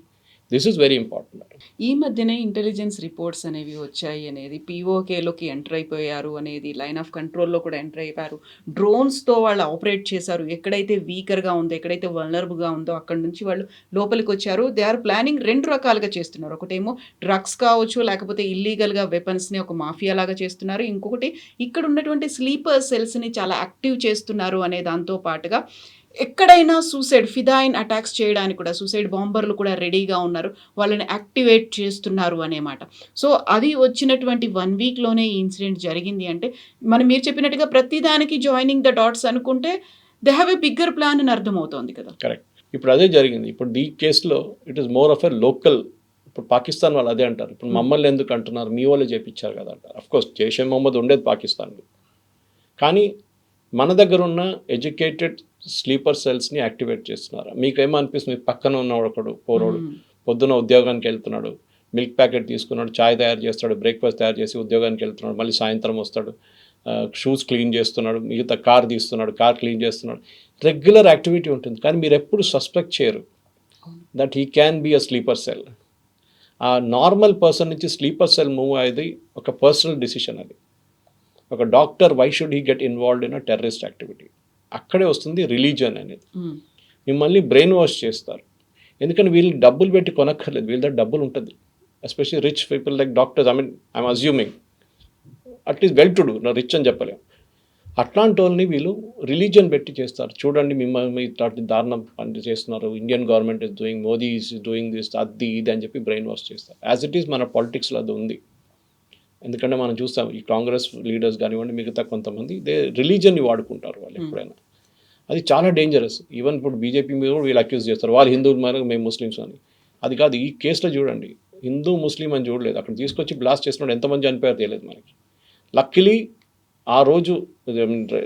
This is very important. ఈ మధ్యనే ఇంటెలిజెన్స్ రిపోర్ట్స్ అనేవి వచ్చాయి అనేది, పీఓకేలోకి ఎంటర్ అయిపోయారు అనేది, లైన్ ఆఫ్ కంట్రోల్‌లో కూడా ఎంటర్ అయిపోయారు. డ్రోన్స్‌తో వాళ్ళు ఆపరేట్ చేశారు. ఎక్కడైతే వీకర్‌గా ఉందో, ఎక్కడైతే వల్నరబుల్‌గా ఉందో అక్కడి నుంచి వాళ్ళు లోపలికొచ్చారు. దే ఆర్ ప్లానింగ్ 2 రకాలుగా చేస్తున్నారు. ఒకటేమో డ్రగ్స్ కావచ్చు, లేకపోతే ఇల్లీగల్‌గా వెపన్స్‌ని ఒక మాఫియా లాగా చేస్తున్నారు. ఇంకొకటి ఇక్కడ ఉన్నటువంటి స్లీపర్ సెల్స్‌ని చాలా యాక్టివ్ చేస్తున్నారు అనే దాంతో పాటుగా ఎక్కడైనా సూసైడ్ ఫిదాయిన్ అటాక్స్ చేయడానికి కూడా సూసైడ్ బాంబర్లు కూడా రెడీగా ఉన్నారు. వాళ్ళని యాక్టివేట్ చేస్తున్నారు అనే మాట. సో అది వచ్చినటువంటి 1 వీక్‌లోనే ఈ ఇన్సిడెంట్ జరిగింది అంటే, మీరు చెప్పినట్టుగా ప్రతిదానికి జాయినింగ్ ద డాట్స్ అనుకుంటే they have a bigger plan అని అర్థమవుతోంది కదా. కరెక్ట్. ఇప్పుడు అదే జరిగింది. ఇప్పుడు ఈ కేసులో it is more of a local. ఇప్పుడు పాకిస్తాన్ వాళ్ళు అదే అంటారు. ఇప్పుడు మమ్మల్ని ఎందుకు అంటున్నారు, మీ వాళ్ళే చేపించారు కదా అంటారు. అఫ్కోర్స్ జైషే మొహమ్మద్ ఉండేది పాకిస్తాన్లో, కానీ మన దగ్గర ఉన్న ఎడ్యుకేటెడ్ స్లీపర్ సెల్స్ని యాక్టివేట్ చేస్తున్నారు. మీకేమో అనిపిస్తుంది, పక్కన ఉన్నవాడు ఒకడు పోరోడు పొద్దున ఉద్యోగానికి వెళ్తున్నాడు, మిల్క్ ప్యాకెట్ తీసుకున్నాడు, చాయ్ తయారు చేస్తాడు, బ్రేక్ఫాస్ట్ తయారు చేసి ఉద్యోగానికి వెళ్తున్నాడు, మళ్ళీ సాయంత్రం వస్తాడు, షూస్ క్లీన్ చేస్తున్నాడు, మిగతా కార్ తీస్తున్నాడు, కార్ క్లీన్ చేస్తున్నాడు, రెగ్యులర్ యాక్టివిటీ ఉంటుంది. కానీ మీరు ఎప్పుడు సస్పెక్ట్ చేయరు that he can be a sleeper cell. ఆ నార్మల్ పర్సన్ నుంచి స్లీపర్ సెల్ మూవ్ అయ్యేది ఒక పర్సనల్ డిసిషన్. అది ఒక doctor, why should he get involved in a terrorist activity? అక్కడే వస్తుంది రిలీజియన్ అనేది. మిమ్మల్ని బ్రెయిన్ వాష్ చేస్తారు. ఎందుకంటే వీళ్ళు డబ్బులు పెట్టి కొనక్కర్లేదు, వీళ్ళ దగ్గర డబ్బులు ఉంటుంది. Especially rich people like doctors, I'm assuming at least well to do, నా రిచ్ అని చెప్పలేము. అట్లాంటి వాళ్ళని వీళ్ళు రిలీజియన్ పెట్టి చేస్తారు. చూడండి మిమ్మల్ని ఇట్లాంటి దారుణం పని చేస్తున్నారు, Indian government is doing, Modi is doing this, అది ఇది అని చెప్పి బ్రెయిన్ వాష్ చేస్తారు. యాజ్ ఇట్ ఈస్ మన పాలిటిక్స్లో అది ఉంది. ఎందుకంటే మనం చూస్తాం ఈ కాంగ్రెస్ లీడర్స్ కానివ్వండి, మిగతా కొంతమంది రిలీజియన్ని వాడుకుంటారు వాళ్ళు ఎప్పుడైనా. అది చాలా డేంజరస్. ఈవెన్ ఇప్పుడు బీజేపీ మీద కూడా వీళ్ళు అక్యూజ్ చేస్తారు, వాళ్ళు హిందువులు మరి మేము ముస్లిమ్స్ అని. అది కాదు. ఈ కేసులో చూడండి, హిందూ ముస్లిం అని చూడలేదు, అక్కడ తీసుకొచ్చి బ్లాస్ట్ చేసినప్పుడు ఎంతమంది చనిపోయారు తెలియదు మనకి. లక్కీలీ ఆ రోజు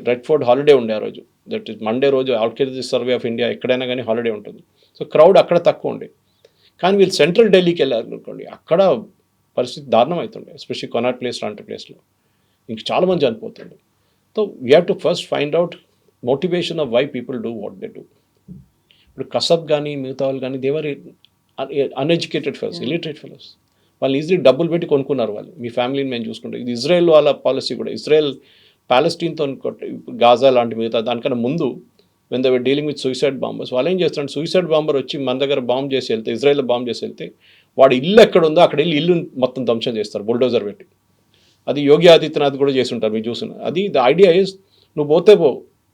రెడ్ ఫోర్ట్ హాలిడే ఉండే, ఆ రోజు దట్ ఈస్ మండే రోజు, ఆర్కియాలజికల్ సర్వే ఆఫ్ ఇండియా ఎక్కడైనా కానీ హాలిడే ఉంటుంది. సో క్రౌడ్ అక్కడ తక్కువ ఉండే. కానీ వీళ్ళు సెంట్రల్ ఢిల్లీకి వెళ్ళారు అనుకోండి, అక్కడ పరిస్థితి దారుణం అవుతుండే, ఎస్పెషల్లీ కొనాట్ ప్లేస్ లాంటి ప్లేస్లో ఇంక చాలామంది చనిపోతుండే. So we have to first find out motivation of why people do what they do. ఇప్పుడు కసబ్ కానీ మిగతా వాళ్ళు కానీ they were uneducated fellows, illiterate fellows. వాళ్ళు ఈజీలీ డబ్బులు పెట్టి కొనుక్కున్నారు వాళ్ళు. మీ ఫ్యామిలీని మేము చూసుకుంటాం. ఇది ఇజ్రాయెల్ వాళ్ళ పాలసీ కూడా. ఇజ్రాయెల్ ప్యాలెస్టీన్తో గాజా లాంటి మిగతా దానికన్నా ముందు when they were dealing with suicide bombers, వాళ్ళు ఏం చేస్తారంటే సూసైడ్ బాంబర్ వచ్చి మన దగ్గర బాంబ్ చేసి వెళ్తే, ఇజ్రాయెల్లో బాంబ్ చేసి వెళ్తే, వాడు ఇల్లు ఎక్కడ ఉందో అక్కడ వెళ్ళి ఇల్లు మొత్తం ధ్వంసం చేస్తారు బుల్డోజర్ పెట్టి. అది యోగి ఆదిత్యనాథ్ కూడా చేస్తుంటారు, మీరు చూస్తున్నారు. అది ద ఐడియా ఈజ్, నువ్వు పోతే పో,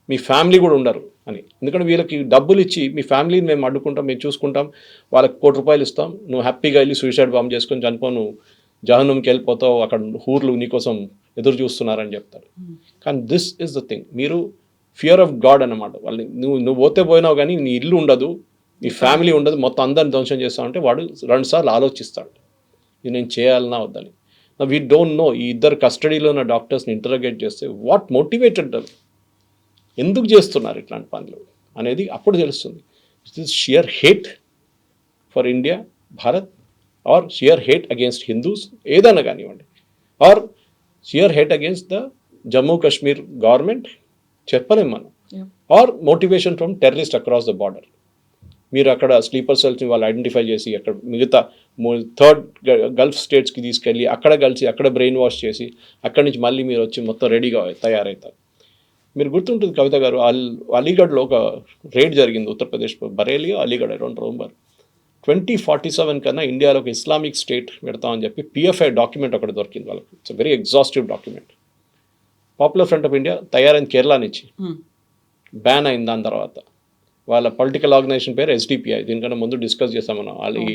మీ ఫ్యామిలీ కూడా ఉండరు అని. ఎందుకంటే వీళ్ళకి డబ్బులు ఇచ్చి మీ ఫ్యామిలీని మేము అడ్డుకుంటాం, మేము చూసుకుంటాం, వాళ్ళకి ₹1,00,00,000 ఇస్తాం, నువ్వు హ్యాపీగా వెళ్ళి సూసైడ్ బాంబ్ చేసుకొని చనిపో, నువ్వు జహన్నంకి వెళ్ళిపోతావు, అక్కడ హూర్లు నీకోసం ఎదురు చూస్తున్నారని చెప్తారు. కానీ దిస్ ఇస్ ద థింగ్, మీరు ఫియర్ ఆఫ్ గాడ్ అన్నమాట. వాళ్ళని నువ్వు పోతే పోయినావు కానీ నీ ఇల్లు ఉండదు, నీ ఫ్యామిలీ ఉండదు, మొత్తం అందరిని ధ్వంసం చేస్తామంటే వాడు 2 సార్లు ఆలోచిస్తాడు, ఇది నేను చేయాలన్నా వద్దని. We don't know. ఈ ఇద్దరు కస్టడీలో ఉన్న డాక్టర్స్ని ఇంటరోగేట్ చేస్తే వాట్ మోటివేటెడ్ దెమ్, ఎందుకు చేస్తున్నారు ఇట్లాంటి పనులు అనేది అప్పుడు తెలుస్తుంది. It is sheer hate for India, Bharat, or sheer hate against Hindus, ఏదైనా కానివ్వండి, or sheer hate against the Jammu Kashmir government, చెప్పలేం మనం, or motivation from terrorist across the border. మీరు అక్కడ స్లీపర్ సెల్స్ని వాళ్ళు ఐడెంటిఫై చేసి అక్కడ మిగతా 3rd గల్ఫ్ స్టేట్స్కి తీసుకెళ్ళి అక్కడ కలిసి అక్కడ బ్రెయిన్ వాష్ చేసి అక్కడి నుంచి మళ్ళీ మీరు వచ్చి మొత్తం రెడీగా తయారవుతారు. మీరు గుర్తుంటుంది కవిత గారు, అలీగఢ్లో ఒక రేడ్ జరిగింది, ఉత్తరప్రదేశ్ బరేలీ, అలీగఢ్, అరౌండ్ నవంబర్ 2047 కన్నా ఇండియాలో ఒక ఇస్లామిక్ స్టేట్ పెడతామని చెప్పి PFI డాక్యుమెంట్ ఒకటి దొరికింది వాళ్ళకి. It's very exhaustive document. Popular front of India తయారైంది కేరళ నుంచి, బ్యాన్ అయింది. దాని తర్వాత వాళ్ళ పొలిటికల్ ఆర్గనైజేషన్ పేరు SDPI. దీనికన్నా ముందు డిస్కస్ చేస్తాం మనం. వాళ్ళు ఈ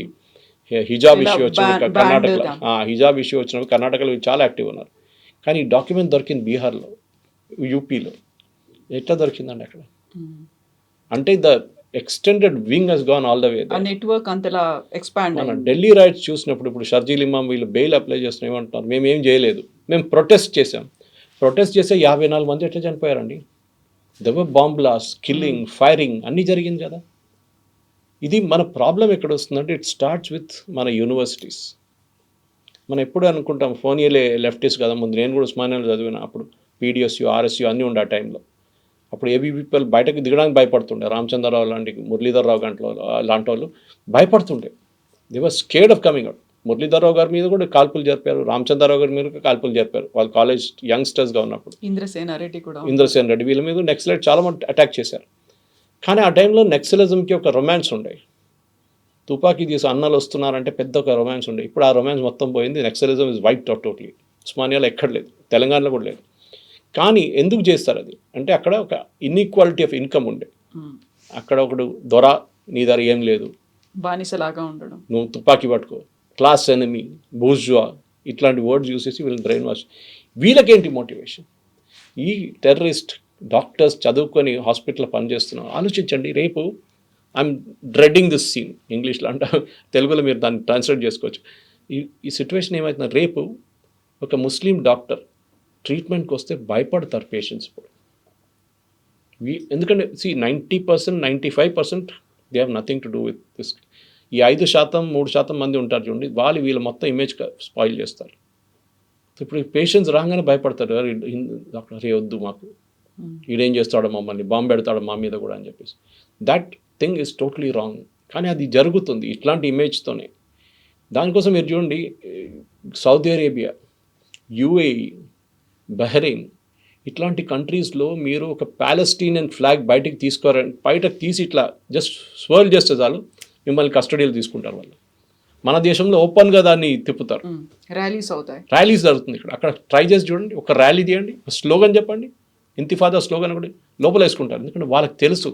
హిజాబ్ ఇష్యూ వచ్చినప్పుడు కర్ణాటకలో, హిజాబ్ ఇష్యూ వచ్చినప్పుడు కర్ణాటకలో చాలా యాక్టివ్ ఉన్నారు. కానీ ఈ డాక్యుమెంట్ దొరికింది బీహార్లో, యూపీలో. ఎట్లా దొరికిందండి అక్కడ? అంటే the extended wing has gone all the way. Network అంతలా ఎక్స్పాండ్. మనం ఢిల్లీ రైట్స్ చూసినప్పుడు ఇప్పుడు షర్జీల్ ఇమాం వీళ్ళు బెయిల్ అప్లై చేస్తున్న ఏమంటున్నారు, మేము ఏం చేయలేదు, మేము ప్రొటెస్ట్ చేసాం. ప్రొటెస్ట్ చేస్తే 54 మంది ఎట్లా చనిపోయారండి? There were bomb blast, killing, firing అన్నీ జరిగింది కదా. ఇది మన ప్రాబ్లం ఎక్కడ వస్తుందంటే ఇట్ స్టార్ట్స్ విత్ మన యూనివర్సిటీస్. మనం ఎప్పుడు అనుకుంటాం ఫోనియలే లెఫ్టిస్ట్ కదా, ముందు నేను కూడా ఉస్మానియాలో చదివిన, అప్పుడు PDSU, RSU అన్నీ ఉండే ఆ టైంలో. అప్పుడు ABVP బయటకు దిగడానికి భయపడుతుండే. రామచంద్రరావు లాంటి, మురళీధర్ రావు లాంటి వాళ్ళు భయపడుతుండే. They were scared of coming out. Muralidhara Rao గారి మీద కూడా కాల్పులు జరిపారు, రామచంద్రరావు గారి మీద కాల్పులు జరిపారు వాళ్ళు కాలేజ్ యంగ్స్టర్స్గా ఉన్నప్పుడు. ఇంద్రసేన రెడ్డి వీళ్ళ మీద నెక్సలైట్ చాలా మంది అటాక్ చేశారు. కానీ ఆ టైంలో నెక్సలిజంకి ఒక రొమాన్స్ ఉండే, తుపాకీ తీసి అన్నలు వస్తున్నారంటే పెద్ద ఒక రొమాన్స్ ఉండే. ఇప్పుడు ఆ రొమాన్స్ మొత్తం పోయింది. Naxalism is wiped out totally. ఉస్మానియాలో ఎక్కడ లేదు, తెలంగాణలో కూడా లేదు. కానీ ఎందుకు చేస్తారు అది అంటే అక్కడ ఒక ఇన్ఈక్వాలిటీ ఆఫ్ ఇన్కమ్ ఉండే. అక్కడ ఒకడు దొర, నీ దగ్గర ఏం లేదు, బానిసలాగా ఉండడం, నువ్వు తుపాకీ పట్టుకో, క్లాస్ ఎనిమీ, బూర్జువా, ఇట్లాంటి వర్డ్స్ యూస్ చేసి వీళ్ళని బ్రెయిన్ వాష్. వీళ్ళకేంటి మోటివేషన్? ఈ టెర్రరిస్ట్ డాక్టర్స్ చదువుకొని హాస్పిటల్లో పనిచేస్తున్నారు. ఆలోచించండి, రేపు ఐఎమ్ డ్రెడ్డింగ్ దిస్ సీన్, ఇంగ్లీష్లో అంటే తెలుగులో మీరు దాన్ని ట్రాన్స్లేట్ చేసుకోవచ్చు. ఈ సిచ్యువేషన్ ఏమవుతుంది, రేపు ఒక ముస్లిం డాక్టర్ ట్రీట్మెంట్కి వస్తే భయపడతారు పేషెంట్స్. ఇప్పుడు ఎందుకంటే 90%, 95% they have nothing to do with this. ఈ 5%, 3% మంది ఉంటారు చూడండి, వీళ్ళ మొత్తం ఇమేజ్ స్పాయిల్ చేస్తారు. ఇప్పుడు పేషెంట్స్ రాగానే భయపడతారు, డాక్టర్ రే వద్దు మాకు, ఈడేం చేస్తాడో మమ్మల్ని, బాంబు పెడతాడో మా మీద కూడా అని చెప్పేసి. That thing is totally wrong. కానీ అది జరుగుతుంది ఇట్లాంటి ఇమేజ్తోనే. దానికోసం మీరు చూడండి, సౌదీ అరేబియా, యుఏఈ, బహ్రెయిన్ ఇట్లాంటి కంట్రీస్లో మీరు ఒక ప్యాలెస్టీనియన్ ఫ్లాగ్ బయటకు తీసి ఇట్లా జస్ట్ స్వర్ల్ చేస్తే చాలు, మిమ్మల్ని కస్టడీలు తీసుకుంటారు వాళ్ళు. మన దేశంలో ఓపెన్గా దాన్ని తిప్పుతారు, ర్యాలీస్ అవుతాయి, ర్యాలీస్ జరుగుతుంది. అక్కడ ట్రై చేసి చూడండి, ఒక ర్యాలీ తీయండి, స్లోగన్ చెప్పండి, ఇంతిఫాదా స్లోగన్ కూడా లోపల వేసుకుంటారు. ఎందుకంటే వాళ్ళకి తెలుసు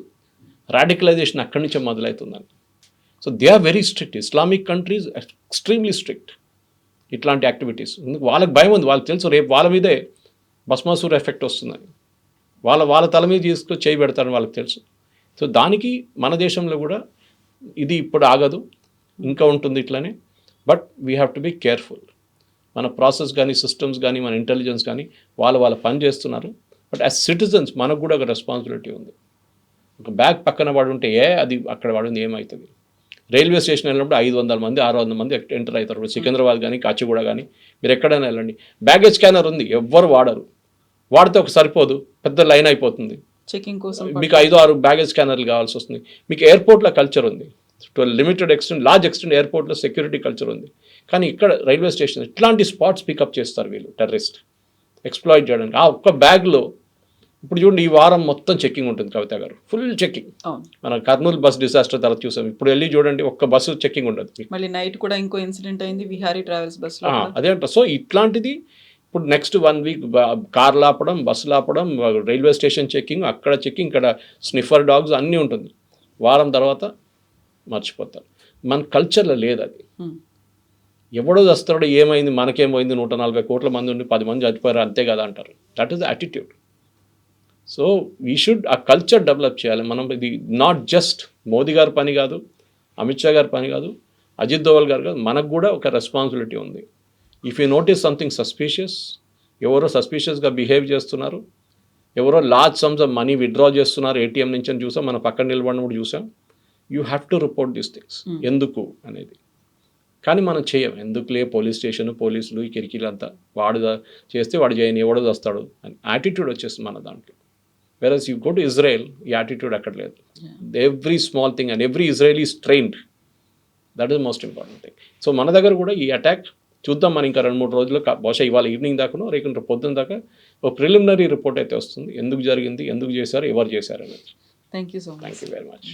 రాడికలైజేషన్ అక్కడి నుంచే మొదలవుతుందని. So they are very strict. Islamic countries extremely strict ఇట్లాంటి యాక్టివిటీస్. ఎందుకు వాళ్ళకి భయం ఉంది, వాళ్ళకి తెలుసు రేపు వాళ్ళ మీదే భస్మాసుర ఎఫెక్ట్ వస్తుందని. వాళ్ళ తల మీద తీసుకొని చేయి పెడతారని వాళ్ళకి తెలుసు. సో దానికి మన దేశంలో కూడా ఇది ఇప్పుడు ఆగదు, ఇంకా ఉంటుంది ఇట్లానే. But we have to be careful. మన ప్రాసెస్ కానీ, సిస్టమ్స్ కానీ, మన ఇంటెలిజెన్స్ కానీ వాళ్ళ పని చేస్తున్నారు. బట్ యాజ్ సిటిజన్స్ మనకు కూడా ఒక రెస్పాన్సిబిలిటీ ఉంది. ఒక బ్యాగ్ పక్కన పడి ఉంటే అది అక్కడ పడింది ఏమవుతుంది? రైల్వే స్టేషన్ వెళ్ళినప్పుడు 500 మంది, 600 మంది ఎంటర్ అవుతారు. ఇప్పుడు సికింద్రాబాద్ కానీ, కాచిగూడ కానీ, మీరు ఎక్కడైనా వెళ్ళండి, బ్యాగేజ్ స్కానర్ ఉంది, ఎవ్వరు వాడరు. వాడితే ఒక సరిపోదు, పెద్ద లైన్ అయిపోతుంది. చెకింగ్ కోసం మీకు 5-6 బ్యాగేజ్ స్కానర్లు కావాల్సి వస్తుంది. మీకు ఎయిర్పోర్ట్లో కల్చర్ ఉంది, to limited extent, large extent ఎయిర్పోర్ట్లో సెక్యూరిటీ కల్చర్ ఉంది. కానీ ఇక్కడ రైల్వే స్టేషన్ ఇట్లాంటి స్పాట్స్ పికప్ చేస్తారు వీళ్ళు, టెర్రరిస్ట్ ఎక్స్ప్లాయిట్ చేయడానికి. ఆ ఒక్క బ్యాగ్లో ఇప్పుడు చూడండి, ఈ వారం మొత్తం చెకింగ్ ఉంటుంది కవిత గారు, ఫుల్ చెకింగ్. మన కర్నూలు బస్ డిజాస్టర్ తర్వాత చూసాం. ఇప్పుడు వెళ్ళి చూడండి, ఒక్క బస్సు చెకింగ్ ఉండదు. మళ్ళీ నైట్ కూడా ఇంకో ఇన్సిడెంట్ అయింది విహారీ ట్రావెల్స్ బస్. అదే అంట. సో ఇట్లాంటిది ఇప్పుడు నెక్స్ట్ 1 వీక్ కార్లు ఆపడం, బస్సులు ఆపడం, రైల్వే స్టేషన్ చెకింగ్, అక్కడ చెకింగ్, ఇక్కడ స్నిఫర్ డాగ్స్ అన్నీ ఉంటుంది. వారం తర్వాత మర్చిపోతారు. మన కల్చర్లో లేదు అది. ఎవడో వస్తాడో ఏమైంది, మనకేమైంది, 140 కోట్ల మంది ఉండి 10 మంది చచ్చిపోయారు అంతే కదా అంటారు. That is the attitude. So we should ఆ కల్చర్ డెవలప్ చేయాలి మనం. ఇది నాట్ జస్ట్ మోదీ గారి పని కాదు, అమిత్ షా గారి పని కాదు, అజిత్ దోవల్ గారు కాదు, మనకు కూడా ఒక రెస్పాన్సిబిలిటీ ఉంది. If you notice something suspicious, ఎవరో సస్పీషియస్గా బిహేవ్ చేస్తున్నారు, ఎవరో large sums of money withdraw చేస్తున్నారు ఏటీఎం నుంచి అని చూసాం, మన పక్కన నిలబడినప్పుడు చూసాం. You have to report these things. ఎందుకు అనేది కానీ మనం చేయం. ఎందుకులే పోలీస్ స్టేషన్, పోలీసులు, ఈ కిరికీలంతా, వాడు చేస్తే వాడు చేయని, ఎవడో వస్తాడు అని యాటిట్యూడ్ వచ్చేస్తుంది మన దాంట్లో. వెరస్ యూ గో టు ఇజ్రాయెల్, ఈ యాటిట్యూడ్ అక్కడ లేదు. Every small thing and every Israel is trained. That is most important thing. So మన దగ్గర కూడా ఈ అటాక్ చూద్దాం. మనం ఇంకా 2-3 రోజుల్లో, బహుశా ఇవాళ ఈవినింగ్ దాకానో రేపు పొద్దున్న దాకా ఒక ప్రిలిమినరీ రిపోర్ట్ అయితే వస్తుంది. ఎందుకు జరిగింది, ఎందుకు చేశారు, ఎవరు చేశారు అనేది. Thank you so much. Thank you very much.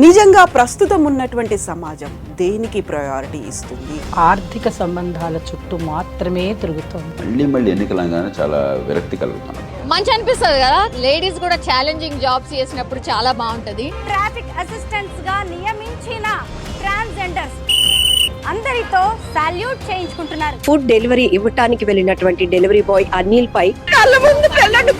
నిజంగా ప్రస్తుతం ఉన్నటువంటి సమాజం దేనికి ప్రయారిటీ ఇస్తుంది? ఆర్థిక సంబంధాల చుట్టూ మాత్రమే తిరుగుతోంది. మళ్ళీ ఎన్నికలంగానే చాలా విరక్తి కలుగుతున్నాం. మంచి అనిపిస్తుంది కదా, లేడీస్ కూడా ఛాలెంజింగ్ జాబ్స్ చేసినప్పుడు చాలా బాగుంటది. ట్రాఫిక్ అసిస్టెంట్స్ గా నియమించిన ట్రాన్స్జెండర్స్ అందరితో సాల్యూట్ చేయించుకుంటున్నారు. ఫుడ్ డెలివరీ ఇవ్వటానికి వెళ్ళినటువంటి డెలివరీ బాయ్ అనిల్ పై కళ్ళ ముందు పెళ్ళండి